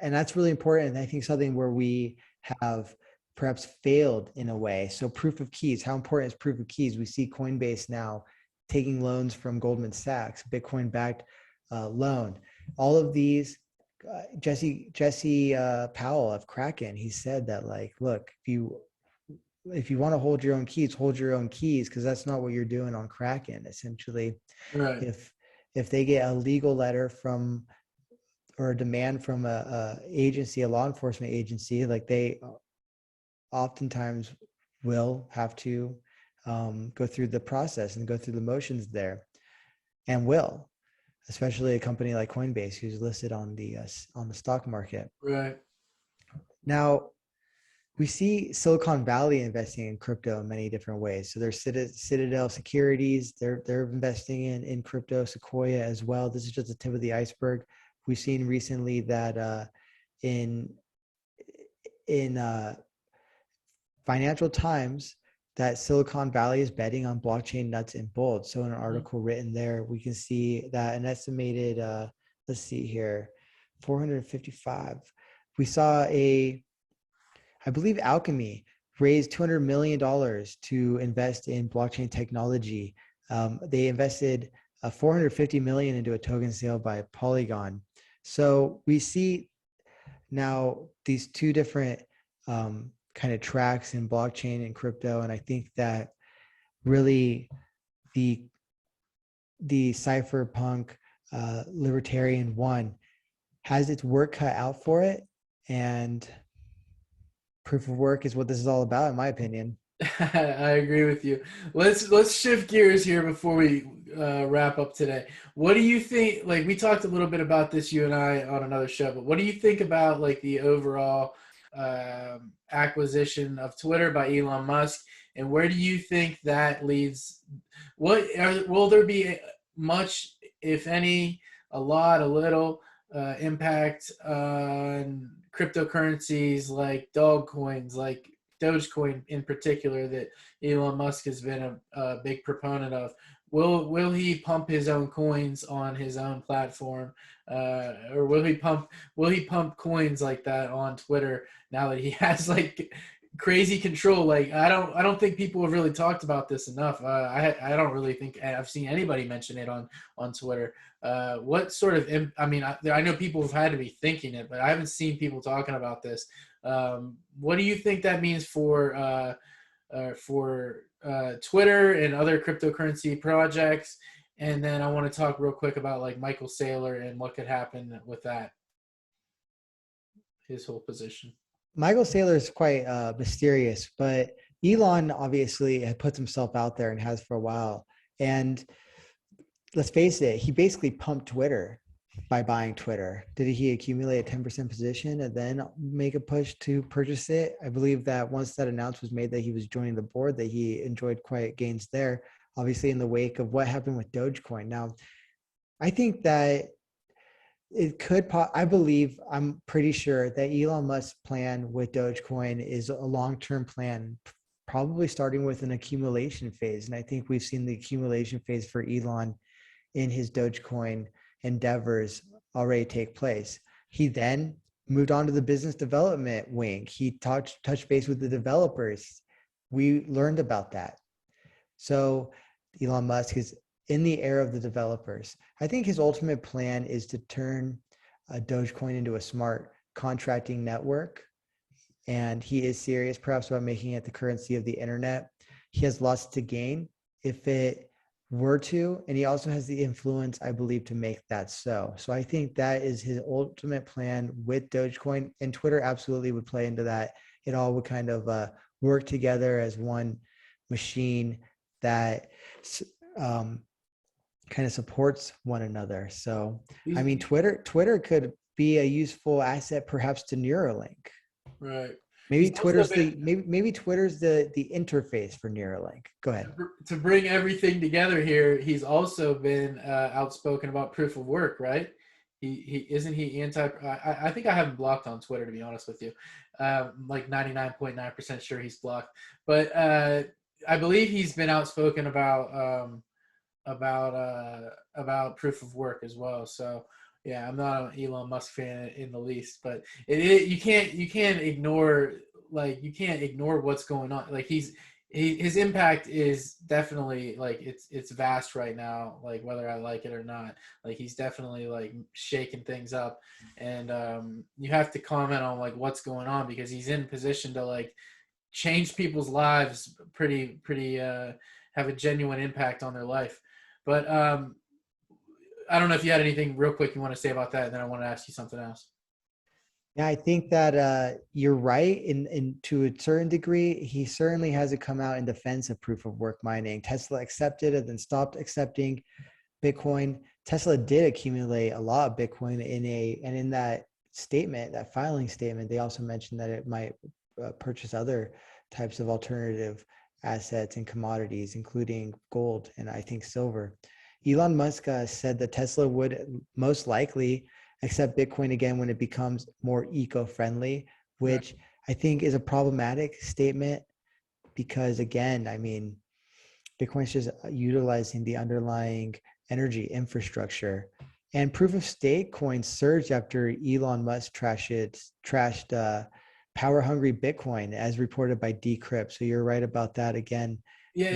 And that's really important. And I think something where we have perhaps failed in a way. So proof of keys, how important is proof of keys? We see Coinbase now taking loans from Goldman Sachs, Bitcoin backed loan. All of these, Jesse Powell of Kraken, he said that, like, look, if you want to hold your own keys, hold your own keys, because that's not what you're doing on Kraken. Essentially, Right. if they get a legal letter from or a demand from a agency, a law enforcement agency, like they oftentimes will have to go through the process and go through the motions there, and will, especially a company like Coinbase who's listed on the stock market. Right. Now, we see Silicon Valley investing in crypto in many different ways. So there's Citadel Securities, they're investing in crypto, Sequoia as well. This is just the tip of the iceberg. We've seen recently that in Financial Times that Silicon Valley is betting on blockchain nuts and bolts. So in an article written there, we can see that an estimated, let's see here, 455. We saw I believe Alchemy raised $200 million to invest in blockchain technology. They invested $450 million into a token sale by Polygon. So we see now these two different kind of tracks in blockchain and crypto. And I think that really the cypherpunk libertarian one has its work cut out for it. And proof of work is what this is all about, in my opinion. I agree with you. Let's shift gears here before we wrap up today. What do you think? Like, we talked a little bit about this, you and I, on another show. But what do you think about, like, the overall acquisition of Twitter by Elon Musk, and where do you think that leads? Will there be much, if any, a lot, a little impact on cryptocurrencies like dog coins, like Dogecoin in particular, that Elon Musk has been a big proponent of? Will he pump his own coins on his own platform, or will he pump coins like that on Twitter now that he has, like, crazy control? Like, I don't think people have really talked about this enough. I don't really think I've seen anybody mention it on Twitter. What sort of, I mean, I know people have had to be thinking it, but I haven't seen people talking about this. What do you think that means for Twitter and other cryptocurrency projects? And then I want to talk real quick about, like, Michael Saylor and what could happen with that, his whole position. Michael Saylor is quite mysterious, but Elon obviously puts himself out there and has for a while. And let's face it, he basically pumped Twitter by buying Twitter. Did he accumulate a 10% position and then make a push to purchase it? I believe that once that announcement was made that he was joining the board, that he enjoyed quiet gains there, obviously in the wake of what happened with Dogecoin. Now, I think that it could, I'm pretty sure that Elon Musk's plan with Dogecoin is a long-term plan, probably starting with an accumulation phase. And I think we've seen the accumulation phase for Elon in his Dogecoin endeavors already take place. He then moved on to the business development wing. He touched base with the developers. We learned about that. So Elon Musk is in the era of the developers. I think his ultimate plan is to turn Dogecoin into a smart contracting network. And he is serious perhaps about making it the currency of the internet. He has lots to gain if it were to, and he also has the influence, I believe, to make that so. So I think that is his ultimate plan with Dogecoin, and Twitter absolutely would play into that. It all would kind of work together as one machine that kind of supports one another. So, I mean, He's- Twitter could be a useful asset perhaps to Neuralink. right. Maybe He's also Twitter's been maybe Twitter's the interface for Neuralink. Go ahead. to bring everything together here. He's also been outspoken about proof of work, right? He isn't he anti. I think I have him blocked on Twitter, to be honest with you. Like 99.9% sure he's blocked, but I believe he's been outspoken about proof of work as well. So yeah, I'm not an Elon Musk fan in the least, but you can't ignore what's going on. Like his impact is definitely like it's vast right now, like whether I like it or not. Like he's definitely like shaking things up, and you have to comment on like what's going on because he's in position to like change people's lives pretty have a genuine impact on their life. But I don't know if you had anything real quick you want to say about that, and then I want to ask you something else. Yeah, I think that you're right in to a certain degree. He certainly hasn't come out in defense of proof of work mining. Tesla accepted and then stopped accepting Bitcoin. Tesla did accumulate a lot of Bitcoin in that statement, that filing statement, they also mentioned that it might purchase other types of alternative assets and commodities, including gold and I think silver. Elon Musk said that Tesla would most likely accept Bitcoin again when it becomes more eco-friendly, Right. which I think is a problematic statement because, again, I mean, Bitcoin's just utilizing the underlying energy infrastructure. And proof of stake coins surged after Elon Musk trashed power hungry Bitcoin, as reported by Decrypt. So you're right about that again. Yeah,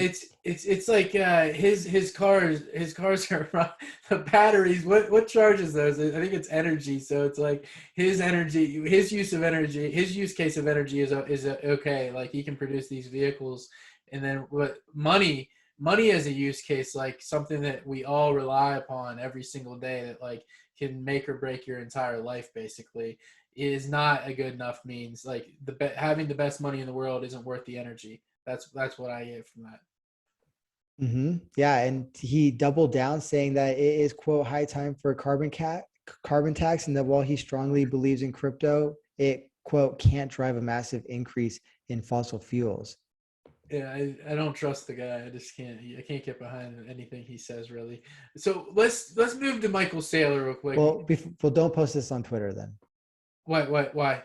it's like his cars are the batteries. What charges those? I think it's energy. So it's like his use case of energy is okay. Like he can produce these vehicles, and then what money as a use case, like something that we all rely upon every single day that like can make or break your entire life basically is not a good enough means. Like having the best money in the world isn't worth the energy. That's what I get from that. Yeah, and he doubled down, saying that it is quote high time for a carbon tax, and that while he strongly believes in crypto, it quote can't drive a massive increase in fossil fuels. Yeah, I don't trust the guy. I can't get behind anything he says really. So let's move to Michael Saylor real quick. Well, don't post this on Twitter then. Why?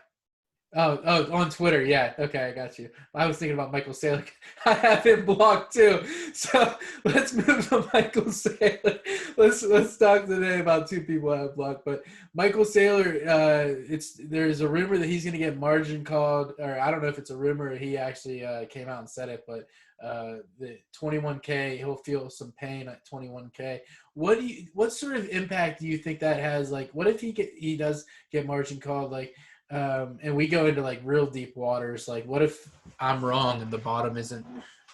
Oh, on Twitter. Yeah. Okay, I got you. I was thinking about Michael Saylor. I have him blocked too. So let's move to Michael Saylor. Let's talk today about two people I have blocked. But Michael Saylor, there's a rumor that he's going to get margin called, or I don't know if it's a rumor. Or he actually came out and said it, but the 21K, he'll feel some pain at 21K. What sort of impact do you think that has? Like, what if he does get margin called? Like, and we go into like real deep waters. Like, what if I'm wrong and the bottom isn't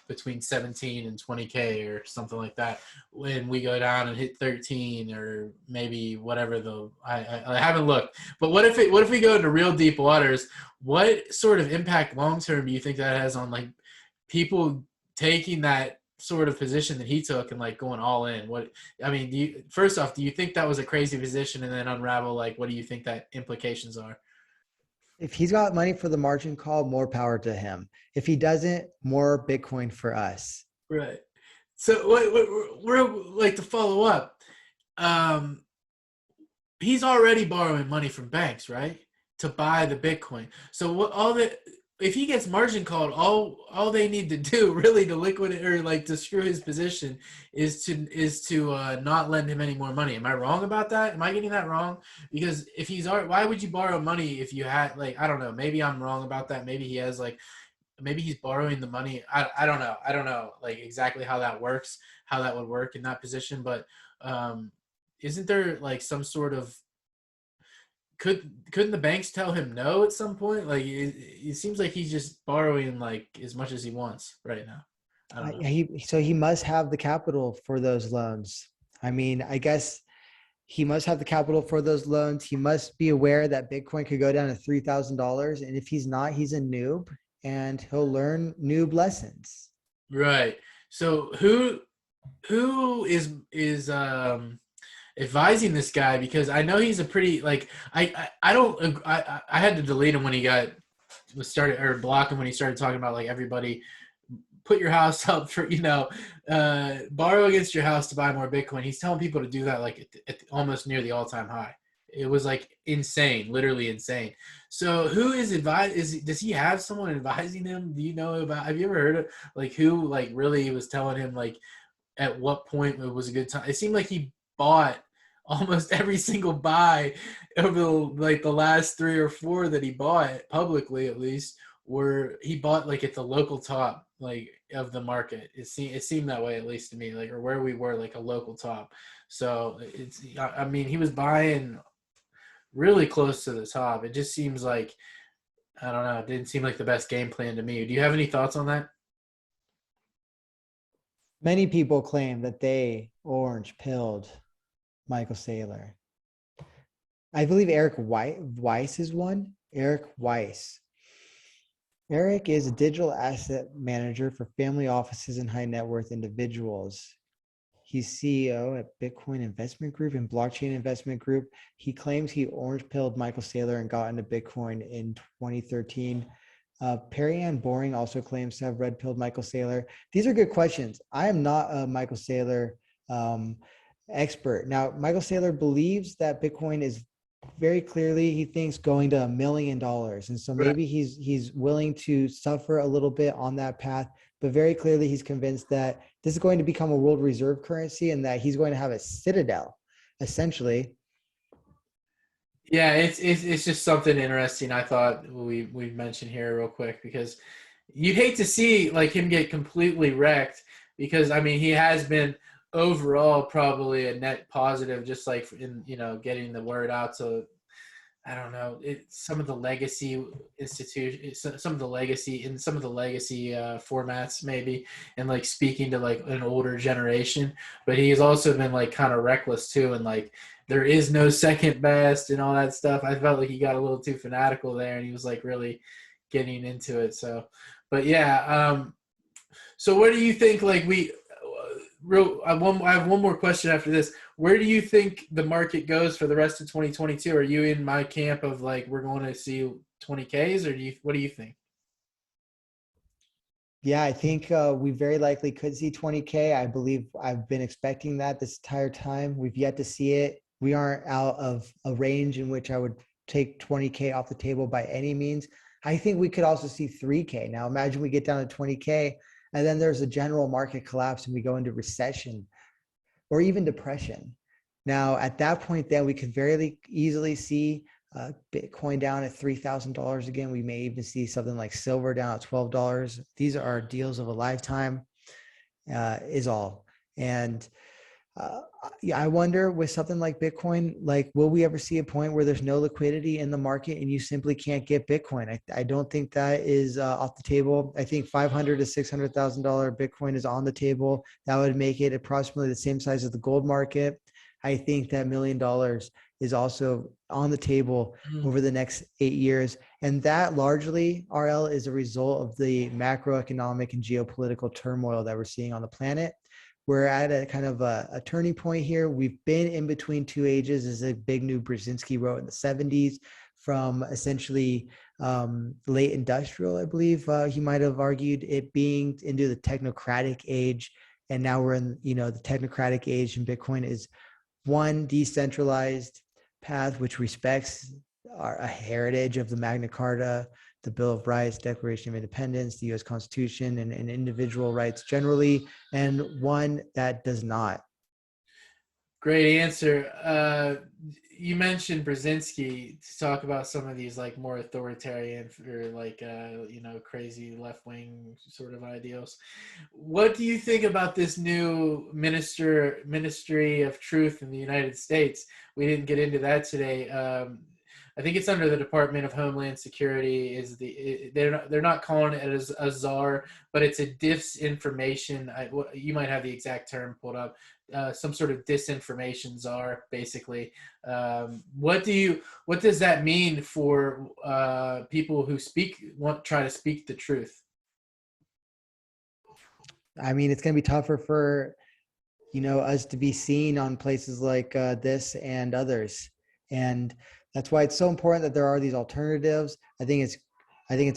between 17 and 20K or something like that? When we go down and hit 13 or maybe whatever I haven't looked. But what if we go into real deep waters? What sort of impact long term do you think that has on like people taking that sort of position that he took and like going all in? What I mean, first off, do you think that was a crazy position, and then unravel like what do you think that implications are? If he's got money for the margin call, more power to him. If he doesn't, more Bitcoin for us. Right. So what we're like to follow up. Um, he's already borrowing money from banks, right, to buy the Bitcoin. So what all the if he gets margin called, all they need to do really to liquidate or like to screw his position is to not lend him any more money. Am I wrong about that? Am I getting that wrong? Because if why would you borrow money if you had like I don't know, maybe I'm wrong about that. Maybe he has like maybe he's borrowing the money. I don't know. I don't know like exactly how that works, how that would work in that position, but um isn't there like some sort of couldn't the banks tell him no at some point? Like it seems like he's just borrowing like as much as he wants right now. I don't know. He must have the capital for those loans. I mean, I guess he must have the capital for those loans. He must be aware that Bitcoin could go down to $3,000. And if he's not, he's a noob and he'll learn noob lessons. Right. So who? who is advising this guy? Because I know he's a pretty like I don't I had to delete him when he was started, or block him when he started talking about like everybody put your house up for, borrow against your house to buy more Bitcoin. He's telling people to do that like almost near the all-time high. It was like insane, literally insane. So who is does he have someone advising him? Do you know about, have you ever heard of like who like really was telling him like at what point it was a good time? It seemed like he bought almost every single buy over like the last three or four that he bought publicly, at least, where he bought like at the local top like of the market. It seemed that way, at least to me, like, or where we were, like a local top. So I mean, he was buying really close to the top. It just seems like, I don't know, it didn't seem like the best game plan to me. Do you have any thoughts on that? Many people claim that they orange pilled Michael Saylor. I believe Eric Weiss is one. Eric Weiss. Eric is a digital asset manager for family offices and high net worth individuals. He's CEO at Bitcoin Investment Group and Blockchain Investment Group. He claims he orange pilled Michael Saylor and got into Bitcoin in 2013. Perry Ann Boring also claims to have red pilled Michael Saylor. These are good questions. I am not a Michael Saylor expert. Now, Michael Saylor believes that Bitcoin is very clearly, he thinks, going to $1 million. And so Right. maybe he's willing to suffer a little bit on that path, but very clearly he's convinced that this is going to become a world reserve currency and that he's going to have a citadel, essentially. Yeah, it's just something interesting. I thought we mentioned here real quick, because you'd hate to see like him get completely wrecked, because I mean he has been overall probably a net positive, just like in getting the word out to, I don't know, some of the legacy institutions, some of the legacy formats maybe, and like speaking to like an older generation. But he's also been like kind of reckless too, and like there is no second best and all that stuff. I felt like he got a little too fanatical there, and he was like really getting into it. So, but yeah, so where do you think like I have one more question after this. Where do you think the market goes for the rest of 2022? Are you in my camp of like we're going to see 20Ks, or what do you think? Yeah, I think we very likely could see 20K. I believe I've been expecting that this entire time. We've yet to see it. We aren't out of a range in which I would take 20K off the table by any means. I think we could also see 3K. Now, imagine we get down to 20K and then there's a general market collapse and we go into recession or even depression. Now, at that point, then we could very easily see Bitcoin down at $3,000 again. We may even see something like silver down at $12. These are deals of a lifetime, is all. And yeah, I wonder with something like Bitcoin, like, will we ever see a point where there's no liquidity in the market and you simply can't get Bitcoin? I don't think that is off the table. I think $500,000 to $600,000 Bitcoin is on the table. That would make it approximately the same size as the gold market. I think that $1 million is also on the table over the next 8 years. And that largely, RL, is a result of the macroeconomic and geopolitical turmoil that we're seeing on the planet. We're at a kind of a turning point here. We've been in between two ages, as a big new Brzezinski wrote in the 70s, from essentially late industrial, I believe he might have argued, it being into the technocratic age. And now we're in, the technocratic age, and Bitcoin is one decentralized path which respects a heritage of the Magna Carta, the Bill of Rights, Declaration of Independence, the U.S. Constitution, and individual rights generally, and one that does not. Great answer. You mentioned Brzezinski to talk about some of these like more authoritarian or like crazy left wing sort of ideals. What do you think about this new Ministry of Truth in the United States? We didn't get into that today. I think it's under the Department of Homeland Security. They're not calling it as a czar, but it's a disinformation. You might have the exact term pulled up. Some sort of disinformation czar, basically. What does that mean for people who try to speak the truth? I mean, it's going to be tougher for us to be seen on places like this and others. And that's why it's so important that there are these alternatives. I think it's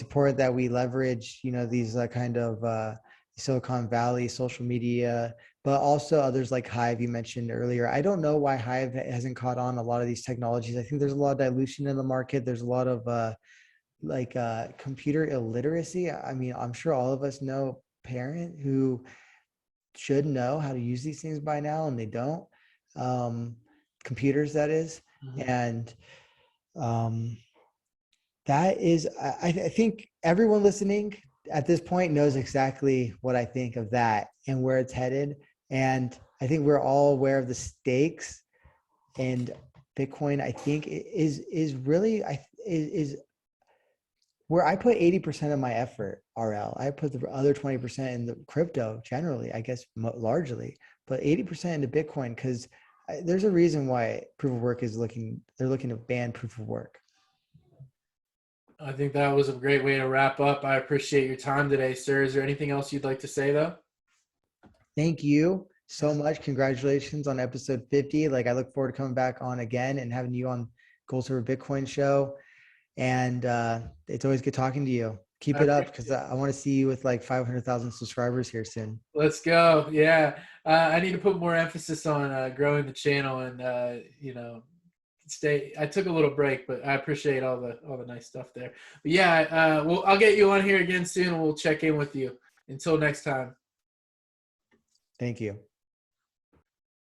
important that we leverage, these kind of Silicon Valley social media, but also others like Hive you mentioned earlier. I don't know why Hive hasn't caught on a lot of these technologies. I think there's a lot of dilution in the market. There's a lot of computer illiteracy. I mean, I'm sure all of us know a parent who should know how to use these things by now and they don't. um, Computers, that is. Mhm. And um, that is, I think everyone listening at this point knows exactly what I think of that and where it's headed. And I think we're all aware of the stakes. And Bitcoin, I think, is really is where I put 80% of my effort. RL, I put the other 20% in the crypto generally, I guess largely, but 80% into Bitcoin, because there's a reason why proof of work they're looking to ban proof of work. I think that was a great way to wrap up. I appreciate your time today, sir. Is there anything else you'd like to say, though? Thank you so much. Congratulations on episode 50. Like, I look forward to coming back on again and having you on Gold Silver Bitcoin show. And it's always good talking to you. Keep I it up, appreciate because it. I want to see you with like 500,000 subscribers here soon. Let's go. Yeah. I need to put more emphasis on growing the channel and, stay. I took a little break, but I appreciate all the nice stuff there. But yeah, I'll get you on here again soon and we'll check in with you. Until next time. Thank you.